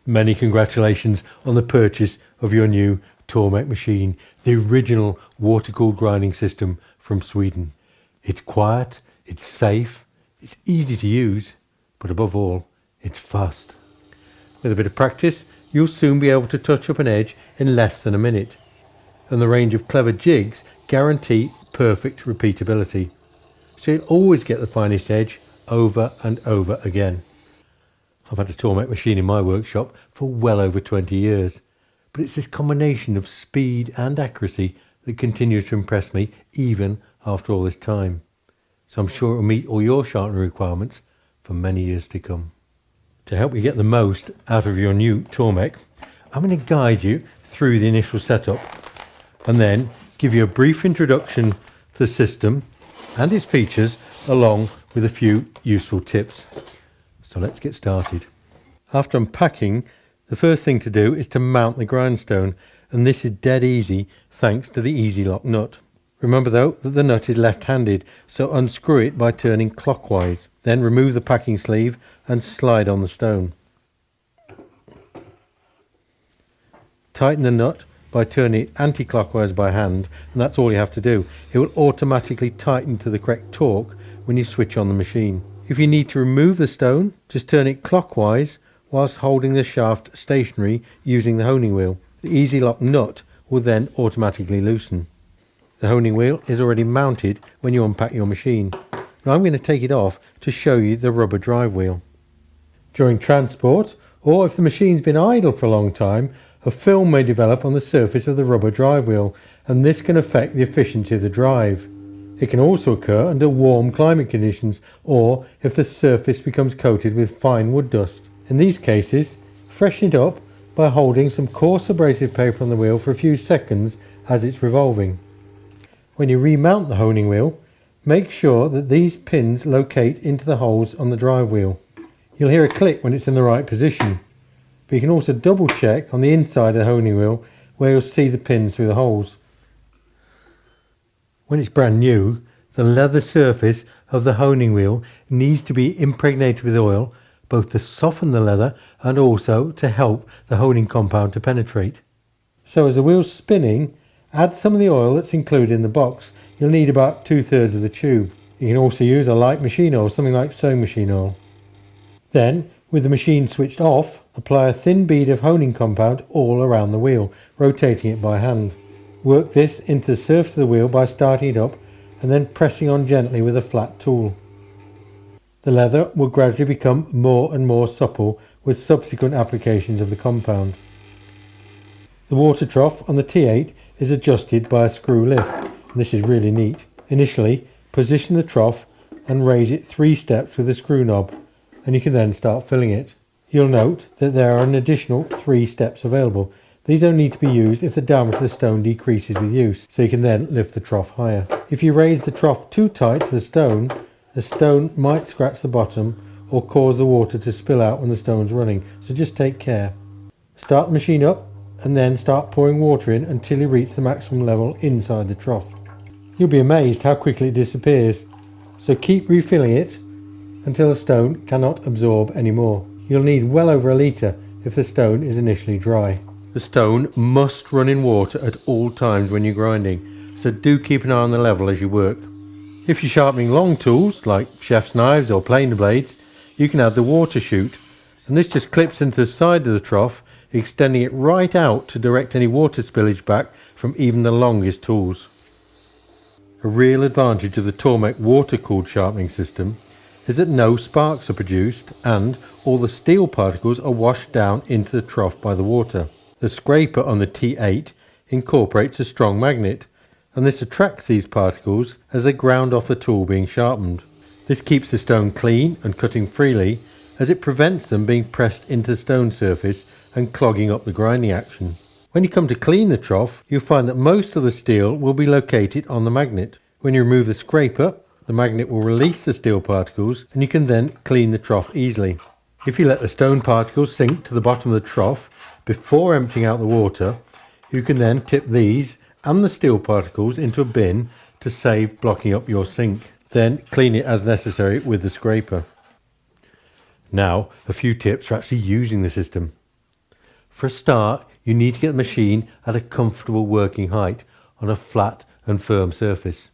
Many congratulations on the purchase of your new Tormek machine, the original water-cooled grinding system from Sweden. It's quiet, it's safe, it's easy to use, but above all, it's fast. With a bit of practice, you'll soon be able to touch up an edge in less than a minute. And the range of clever jigs guarantee perfect repeatability. So you'll always get the finest edge over and over again. I've had a Tormek machine in my workshop for well over 20 years, but it's this combination of speed and accuracy that continues to impress me even after all this time. So I'm sure it will meet all your sharpening requirements for many years to come. To help you get the most out of your new Tormek, I'm going to guide you through the initial setup and then give you a brief introduction to the system and its features along with a few useful tips. So let's get started. After unpacking, the first thing to do is to mount the grindstone, and this is dead easy thanks to the easy lock nut. Remember though that the nut is left-handed, so unscrew it by turning clockwise. Then remove the packing sleeve and slide on the stone. Tighten the nut by turning it anti-clockwise by hand, and that's all you have to do. It will automatically tighten to the correct torque when you switch on the machine. If you need to remove the stone, just turn it clockwise whilst holding the shaft stationary using the honing wheel. The easy lock nut will then automatically loosen. The honing wheel is already mounted when you unpack your machine. Now I'm going to take it off to show you the rubber drive wheel. During transport, or if the machine's been idle for a long time, a film may develop on the surface of the rubber drive wheel, and this can affect the efficiency of the drive. It can also occur under warm climate conditions or if the surface becomes coated with fine wood dust. In these cases, freshen it up by holding some coarse abrasive paper on the wheel for a few seconds as it's revolving. When you remount the honing wheel, make sure that these pins locate into the holes on the drive wheel. You'll hear a click when it's in the right position, but you can also double check on the inside of the honing wheel where you'll see the pins through the holes. When it's brand new, the leather surface of the honing wheel needs to be impregnated with oil, both to soften the leather and also to help the honing compound to penetrate. So as the wheel's spinning, add some of the oil that's included in the box. You'll need about 2/3 of the tube. You can also use a light machine oil, something like sewing machine oil. Then, with the machine switched off, apply a thin bead of honing compound all around the wheel, rotating it by hand. Work this into the surface of the wheel by starting it up and then pressing on gently with a flat tool. The leather will gradually become more and more supple with subsequent applications of the compound. The water trough on the T8 is adjusted by a screw lift, and this is really neat. Initially, position the trough and raise it 3 steps with the screw knob, and you can then start filling it. You'll note that there are an additional 3 steps available. These only need to be used if the diameter of the stone decreases with use, so you can then lift the trough higher. If you raise the trough too tight to the stone might scratch the bottom or cause the water to spill out when the stone's running, so just take care. Start the machine up and then start pouring water in until you reach the maximum level inside the trough. You'll be amazed how quickly it disappears, so keep refilling it until the stone cannot absorb any more. You'll need well over a litre if the stone is initially dry. The stone must run in water at all times when you're grinding, so do keep an eye on the level as you work. If you're sharpening long tools like chef's knives or planer blades, you can add the water chute, and this just clips into the side of the trough, extending it right out to direct any water spillage back from even the longest tools. A real advantage of the Tormek water-cooled sharpening system is that no sparks are produced and all the steel particles are washed down into the trough by the water. The scraper on the T8 incorporates a strong magnet, and this attracts these particles as they ground off the tool being sharpened. This keeps the stone clean and cutting freely, as it prevents them being pressed into the stone surface and clogging up the grinding action. When you come to clean the trough, you'll find that most of the steel will be located on the magnet. When you remove the scraper, the magnet will release the steel particles and you can then clean the trough easily. If you let the stone particles sink to the bottom of the trough before emptying out the water, you can then tip these and the steel particles into a bin to save blocking up your sink. Then clean it as necessary with the scraper. Now, a few tips for actually using the system. For a start, you need to get the machine at a comfortable working height on a flat and firm surface.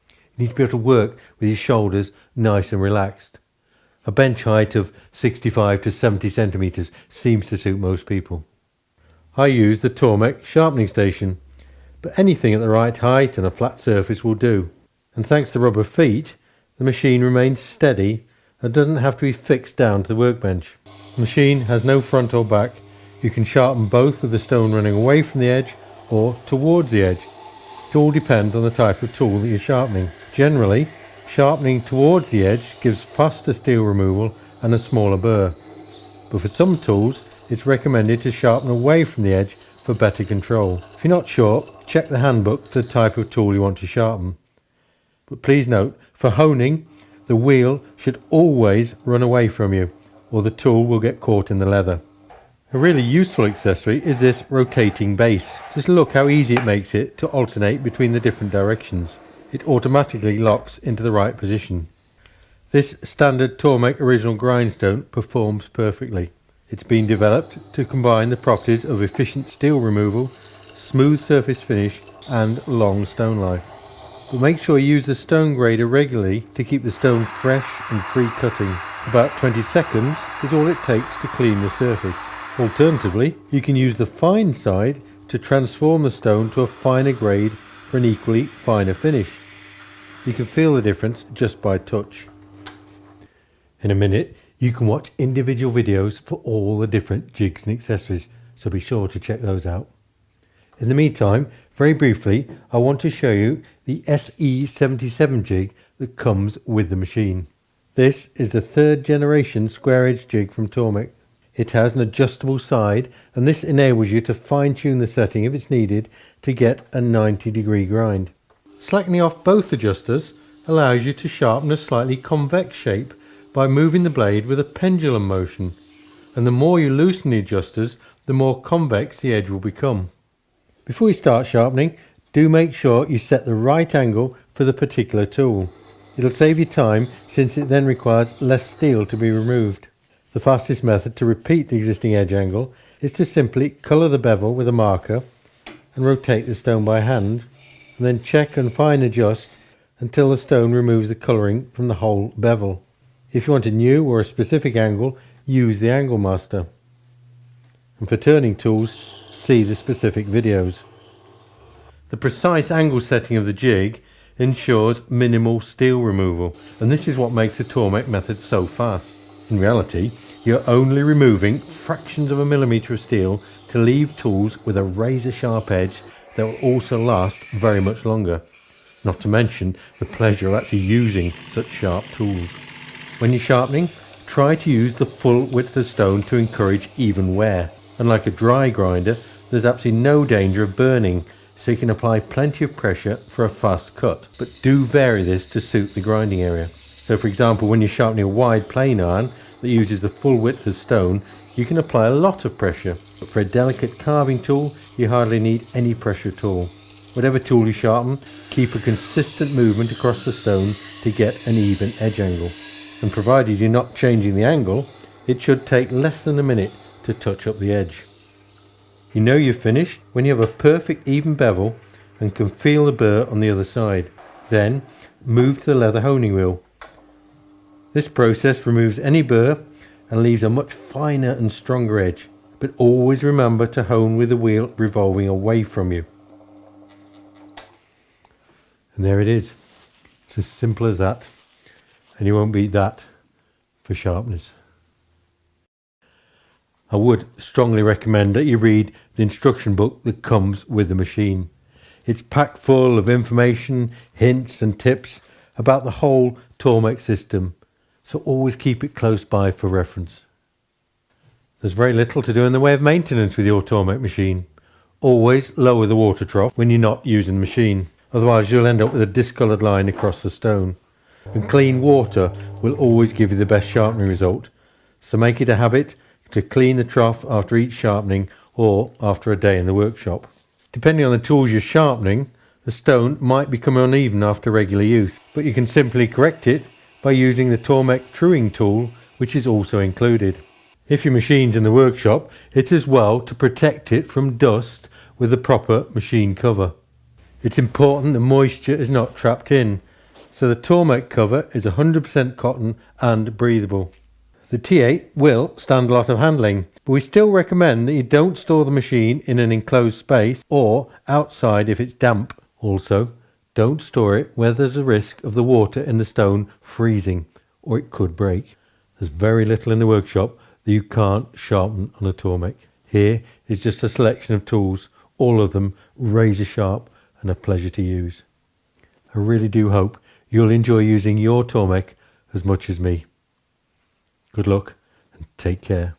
You need to be able to work with your shoulders nice and relaxed. A bench height of 65 to 70 centimeters seems to suit most people. I use the Tormek sharpening station, but anything at the right height and a flat surface will do. And thanks to rubber feet, the machine remains steady and doesn't have to be fixed down to the workbench. The machine has no front or back. You can sharpen both with the stone running away from the edge or towards the edge. It all depends on the type of tool that you're sharpening. Generally, sharpening towards the edge gives faster steel removal and a smaller burr. But for some tools, it's recommended to sharpen away from the edge for better control. If you're not sure, check the handbook for the type of tool you want to sharpen. But please note, for honing, the wheel should always run away from you, or the tool will get caught in the leather. A really useful accessory is this rotating base. Just look how easy it makes it to alternate between the different directions. It automatically locks into the right position. This standard Tormek original grindstone performs perfectly. It's been developed to combine the properties of efficient steel removal, smooth surface finish and long stone life. But make sure you use the stone grader regularly to keep the stone fresh and free cutting. About 20 seconds is all it takes to clean the surface. Alternatively, you can use the fine side to transform the stone to a finer grade for an equally finer finish. You can feel the difference just by touch. In a minute, you can watch individual videos for all the different jigs and accessories, so be sure to check those out. In the meantime, very briefly, I want to show you the SE77 jig that comes with the machine. This is the third generation square edge jig from Tormek. It has an adjustable side, and this enables you to fine tune the setting if it's needed to get a 90-degree grind. Slackening off both adjusters allows you to sharpen a slightly convex shape by moving the blade with a pendulum motion, and the more you loosen the adjusters, the more convex the edge will become. Before you start sharpening, do make sure you set the right angle for the particular tool. It'll save you time since it then requires less steel to be removed. The fastest method to repeat the existing edge angle is to simply colour the bevel with a marker and rotate the stone by hand, and then check and fine adjust until the stone removes the colouring from the whole bevel. If you want a new or a specific angle, use the angle master. And for turning tools, see the specific videos. The precise angle setting of the jig ensures minimal steel removal, and this is what makes the Tormek method so fast. In reality, you're only removing fractions of a millimetre of steel to leave tools with a razor sharp edge that will also last very much longer. Not to mention the pleasure of actually using such sharp tools. When you're sharpening, try to use the full width of stone to encourage even wear. Unlike a dry grinder, there's absolutely no danger of burning, so you can apply plenty of pressure for a fast cut, but do vary this to suit the grinding area. So for example, when you're sharpening a wide plane iron that uses the full width of stone, you can apply a lot of pressure, but for a delicate carving tool, you hardly need any pressure at all. Whatever tool you sharpen, keep a consistent movement across the stone to get an even edge angle. And provided you're not changing the angle, it should take less than a minute to touch up the edge. You know you're finished when you have a perfect even bevel and can feel the burr on the other side. Then move to the leather honing wheel. This process removes any burr and leaves a much finer and stronger edge, but always remember to hone with the wheel revolving away from you. And there it is. It's as simple as that. And you won't beat that for sharpness. I would strongly recommend that you read the instruction book that comes with the machine. It's packed full of information, hints and tips about the whole Tormek system, so always keep it close by for reference. There's very little to do in the way of maintenance with your Tormek machine. Always lower the water trough when you're not using the machine, otherwise you'll end up with a discoloured line across the stone. And clean water will always give you the best sharpening result, so make it a habit to clean the trough after each sharpening or after a day in the workshop. Depending on the tools you're sharpening, the stone might become uneven after regular use, but you can simply correct it by using the Tormek truing tool, which is also included. If your machine's in the workshop, it's as well to protect it from dust with a proper machine cover. It's important the moisture is not trapped in, so the Tormek cover is 100% cotton and breathable. The T8 will stand a lot of handling, but we still recommend that you don't store the machine in an enclosed space or outside if it's damp. Also, don't store it where there's a risk of the water in the stone freezing, or it could break. There's very little in the workshop that you can't sharpen on a Tormek. Here is just a selection of tools, all of them razor sharp and a pleasure to use. I really do hope you'll enjoy using your Tormek as much as me. Good luck and take care.